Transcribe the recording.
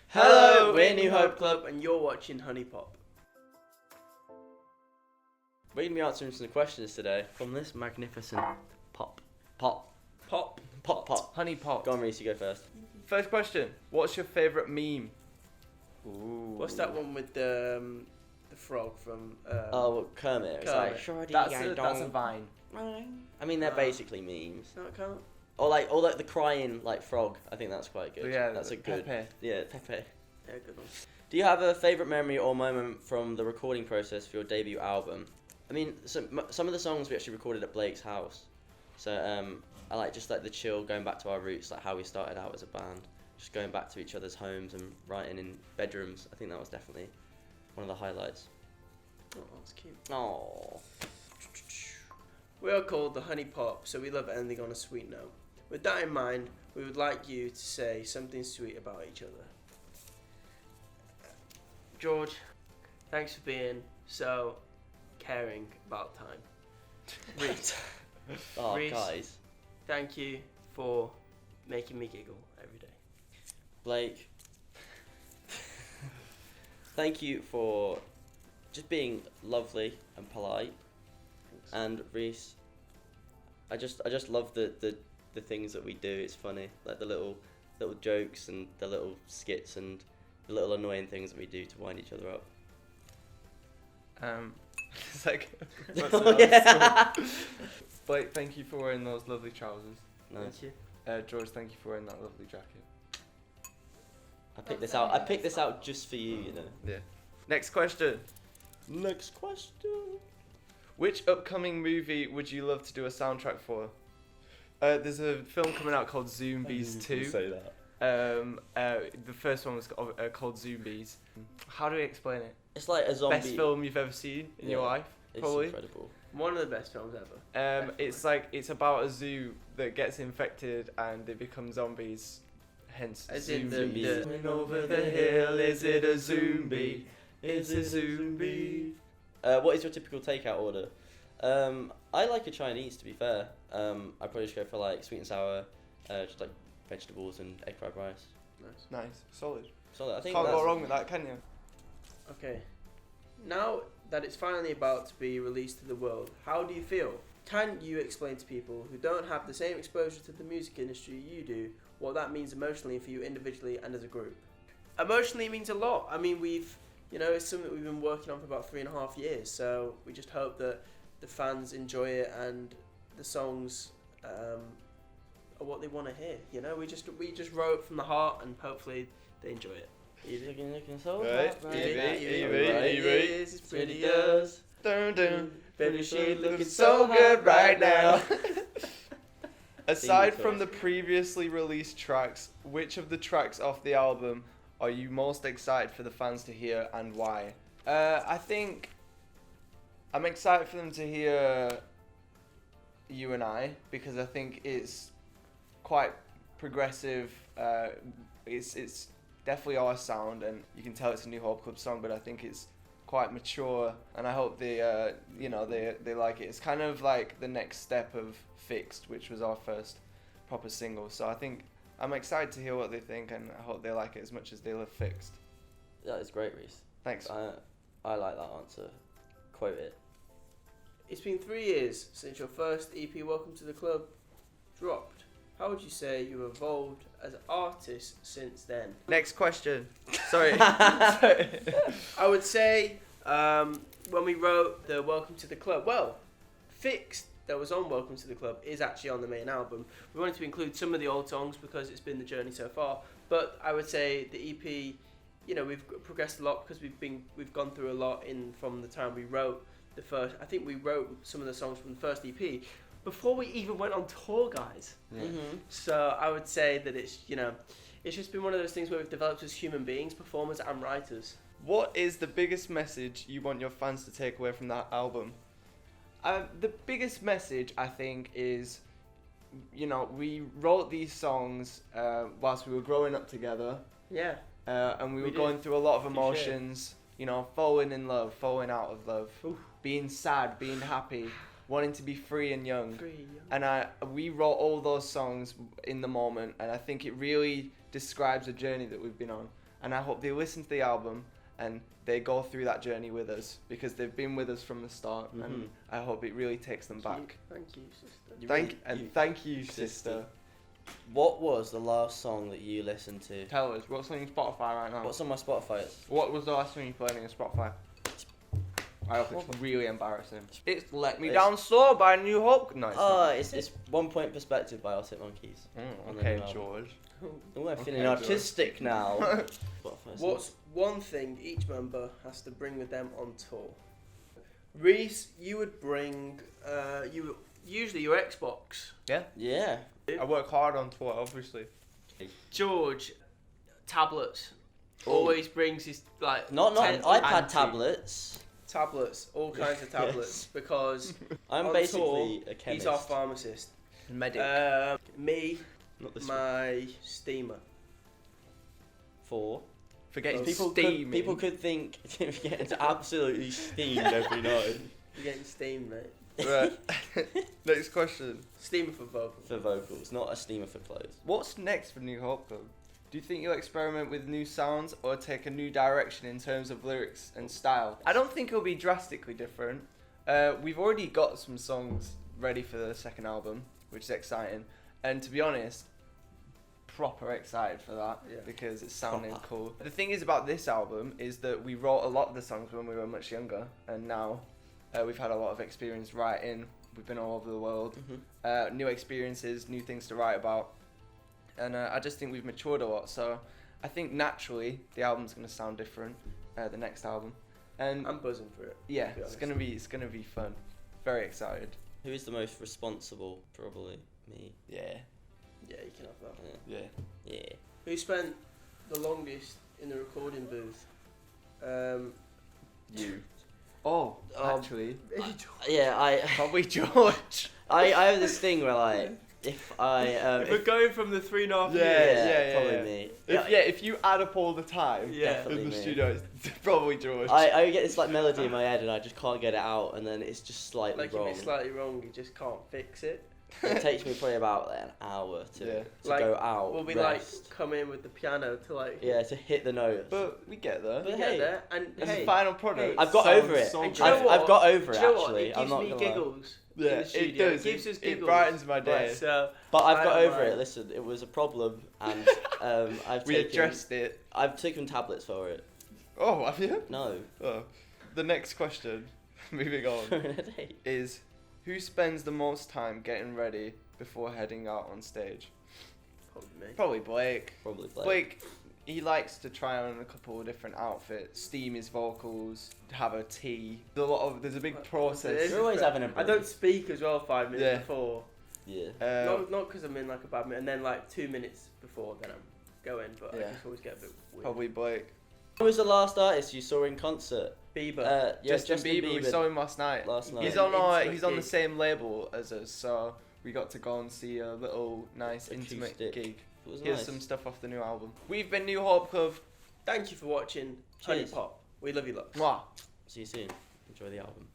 Hello, we're New Hope Club and you're watching Honey Pop. We're going to be answering some questions today from this magnificent pop. Honey Pop. Go on, Reese, you go first. First question. What's your favourite meme? Ooh. What's that one with the frog from... Kermit. It's Kermit. like, "Shorty, That's I a don't-" Vine. I mean, they're basically memes. No, it can't. Or like the crying like frog. I think that's quite good. Yeah, that's a good. Pepe. Yeah, Pepe. Yeah, good one. Do you have a favourite memory or moment from the recording process for your debut album? I mean, some of the songs we actually recorded at Blake's house. So I like just like the chill, going back to our roots, like how we started out as a band, just going back to each other's homes and writing in bedrooms. I think that was definitely one of the highlights. Oh, that's cute. Oh. We are called the Honey Pop, so we love ending on a sweet note. With that in mind, we would like you to say something sweet about each other. George, thanks for being so caring about time. Reese, Oh, Reese. guys. thank you for making me giggle every day. Blake, thank you for just being lovely and polite. And Reese, I just love the things that we do. It's funny, like the little jokes and the little skits and the little annoying things that we do to wind each other up. It's like. Oh, yeah. Blake, thank you for wearing those lovely trousers. Nice. Thank you. George, thank you for wearing that lovely jacket. I picked this out. I picked this out just for you, you know. Yeah. Next question. Next question. Which upcoming movie would you love to do a soundtrack for? There's a film coming out called Zombies 2. Say that. The first one was called Zombies. How do we explain it? It's like a zombie. Best film you've ever seen in your life, It's probably. incredible. One of the best films ever. It's about a zoo that gets infected and they become zombies. Hence, As in Zombies. the- Coming over the hill, is it a zombie? It's a zombie. What is your typical takeout order? I like a Chinese, to be fair. I probably just go for like sweet and sour, just like vegetables and egg fried rice. Nice. Nice, solid. So I think Can't that's go wrong with that, can you? Okay. Now that it's finally about to be released to the world, how do you feel? Can you explain to people who don't have the same exposure to the music industry you do what that means emotionally for you individually and as a group? Emotionally, it means a lot. I mean, it's something that we've been working on for about 3.5 years, so we just hope that the fans enjoy it and the songs are what they want to hear. You know, we just wrote from the heart and hopefully they enjoy it. looking so Right. hot right Evie, now. Evie, Right. Evie. It's pretty as Dun, dun. baby, she Looking so good right now. Aside Sing it from the first. previously released tracks, which of the tracks off the album are you most excited for the fans to hear and why? I think I'm excited for them to hear You and I because I think it's quite progressive. It's definitely our sound, and you can tell it's a New Hope Club song, but I think it's quite mature, and I hope they like it. It's kind of like the next step of Fixed, which was our first proper single. So I think I'm excited to hear what they think, and I hope they like it as much as they love Fixed. That is great, Reese. Thanks. I like that answer. Quote it. It's been 3 years since your first EP, Welcome to the Club, dropped. How would you say you evolved as an artist since then? Next question. Sorry. I would say when we wrote the Welcome to the Club, Fixed that was on Welcome to the Club is actually on the main album. We wanted to include some of the old songs because it's been the journey so far. But I would say the EP, we've progressed a lot because we've gone through a lot from the time we wrote the first. I think we wrote some of the songs from the first EP before we even went on tour, guys. Yeah. Mm-hmm. So I would say that it's just been one of those things where we've developed as human beings, performers and writers. What is the biggest message you want your fans to take away from that album? The biggest message, I think, is, we wrote these songs whilst we were growing up together. Yeah. And we were did. going through a lot of Touche. emotions, falling in love, falling out of love, Oof. being sad, being happy, wanting to be free and young. Free, yeah. And we wrote all those songs in the moment, and I think it really describes a journey that we've been on. And I hope they listen to the album and they go through that journey with us because they've been with us from the start, and I hope it really takes them back. Thank you, sister. Thank you, sister. What was the last song that you listened to? Tell us, what's on your Spotify right now? What's on my Spotify? What was the last song you played on your Spotify? I hope it's really embarrassing. It's Let Me Down Slow by New Hope. No, it's 1 Point Perspective by Arctic Monkeys. Okay, George. Oh, I'm feeling artistic now. What's one thing each member has to bring with them on tour? Reese, you would bring usually your Xbox. Yeah. I work hard on tour, obviously. George, tablets. Always brings his Not iPad tablets. Tablets, all kinds of tablets, because I'm on basically tour, a chemist. he's our pharmacist. Medic. Me, Not this my steamer. 4. Forget People could think you're getting absolutely steamed every night. You're getting steamed, mate. Right. Next question. Steamer for vocals. For vocals, not a steamer for clothes. What's next for New Hope Club? Do you think you'll experiment with new sounds or take a new direction in terms of lyrics and style? I don't think it'll be drastically different. We've already got some songs ready for the second album, which is exciting. And to be honest, proper excited for that because it's sounding cool. The thing is about this album is that we wrote a lot of the songs when we were much younger, and now we've had a lot of experience writing. We've been all over the world. New experiences, new things to write about. And I just think we've matured a lot, so I think naturally the album's gonna sound different, the next album. And I'm buzzing for it. Yeah, it's gonna be fun. Very excited. Who is the most responsible? Probably me. Yeah. Yeah, you can have that. Yeah. Who spent the longest in the recording booth? You. Oh, actually. Probably George. I have this thing where if we're going from the 3.5 years. Probably me. If you add up all the time Definitely in the me. studio, it's probably George. I get this melody in my head and I just can't get it out, and then it's just slightly wrong. If it's slightly wrong, you just can't fix it. It takes me probably about an hour to go out. We'll be rest. come in with the piano to to hit the notes. But we get there. We get there, and it's the final product. I've got over it. So I've got over it actually. It gives me giggles. Yeah, it does. It gives us giggles. It brightens my day. But I've got over it. Listen, it was a problem, and we addressed it. I've taken tablets for it. Oh, have you? No. Oh. The next question, moving on, is who spends the most time getting ready before heading out on stage? Probably me. Probably Blake. Probably Blake. Blake, he likes to try on a couple of different outfits, steam his vocals, have a tea. There's a big process. You're always having a break. I don't speak as well 5 minutes before. Yeah. Not because I'm in a bad mood, and then 2 minutes before, then I'm going, but I just always get a bit weird. Probably Blake. Who was the last artist you saw in concert? Bieber. Justin Bieber. We saw him last night. He's on the same label as us, so we got to go and see a little nice intimate gig. Here's some stuff off the new album. We've been New Hope Club. Thank you for watching Honey Pop. We love you lots. Mwah. See you soon. Enjoy the album.